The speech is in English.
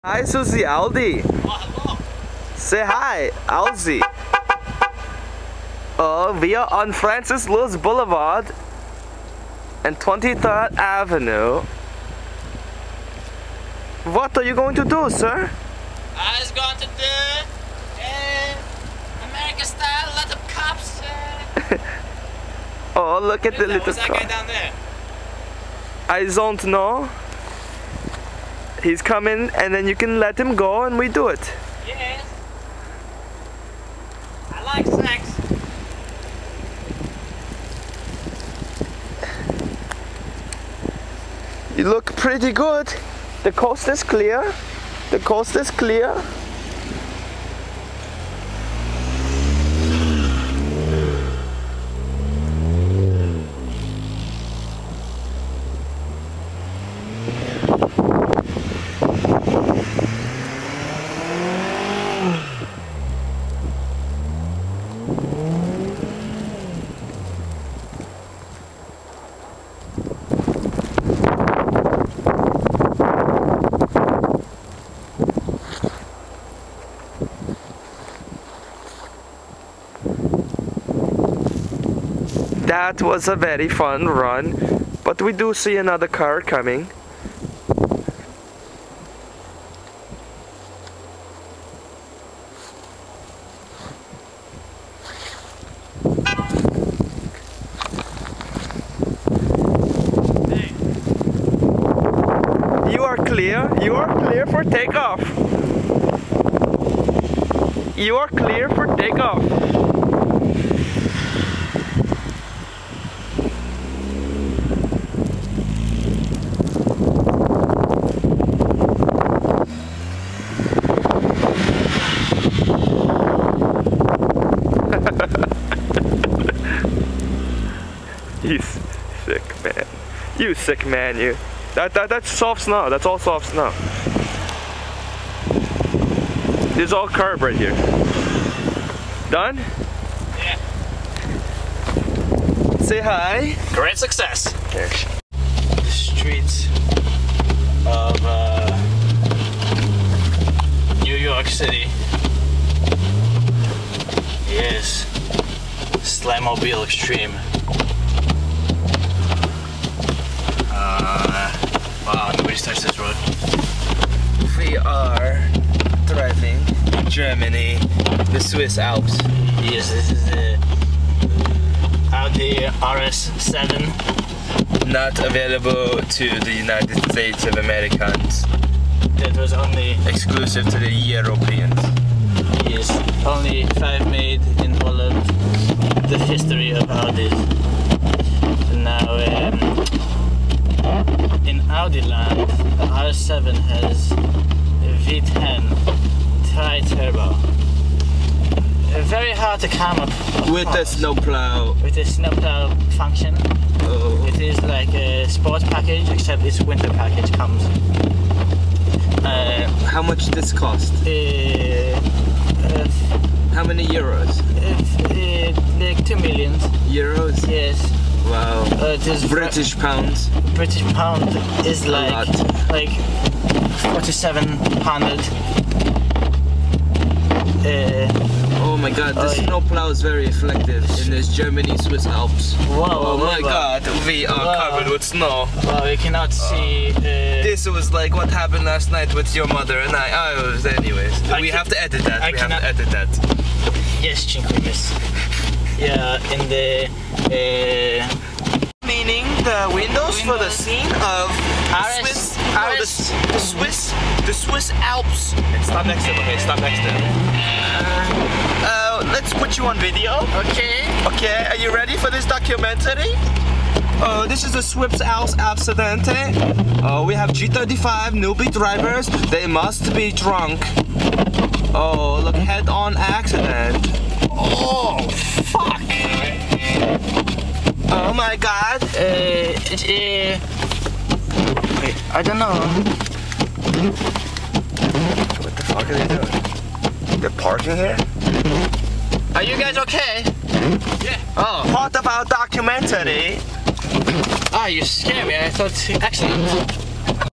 Hi, Susie, Aldi. Oh, hello. Say hi, Alzi. We are on Francis Lewis Boulevard and 23rd Avenue. What are you going to do, sir? I was going to do American style, lot of cops. Oh, look at the little What's that car. guy down there? I don't know. He's coming, and then you can let him go and we do it. Yes. I like sex. You look pretty good. The coast is clear. The coast is clear. That was a very fun run, but we do see another car coming. You are clear for takeoff. You are clear for takeoff. You sick man. You sick man, you. That's soft snow. That's all soft snow. This is all curb right here. Done? Yeah. Say hi. Great success. There. The streets of New York City is Slammobile Extreme. Wow, nobody's touched this road. We are driving Germany, the Swiss Alps. Yes, this is the Audi RS7. Not available to the United States of Americans. That was only Exclusive to the Europeans. yes, only 5 made in all of the history of Audis. Now, in Audi land, the RS7 has a V10 tri-turbo. Very hard to come up With the snowplow. with the snowplow function. Oh. It is like a sports package, except its winter package comes. How much this cost? How many euros? Like 2 million. Euros? Yes. Wow. This British pounds. British pound is lot. like 4,700. Oh my god, this Oh, yeah. snowplow is very effective in this Germany Swiss Alps. Whoa, Oh my whoa. god, we are Wow. covered with snow. Well, we cannot see. This was like what happened last night with your mother and I. Anyways, we can- have to edit that. I We have cannot- to edit that. Yes, Cinque Miss. Yeah, in the Cleaning the windows for the scene of the Swiss Alps. Hey, stop next to him. Okay, stop next to him. Let's put you on video. okay. Okay, are you ready for this documentary? This is the Swiss Alps Accidente. We have G35 newbie drivers. They must be drunk. Oh, look, head-on accident. Oh, fuck. Oh my god. Wait, I don't know. What the fuck are they doing? They're parking here? Are you guys okay? Yeah. Oh. Part of our documentary. Ah, you scared me. I thought, excellent.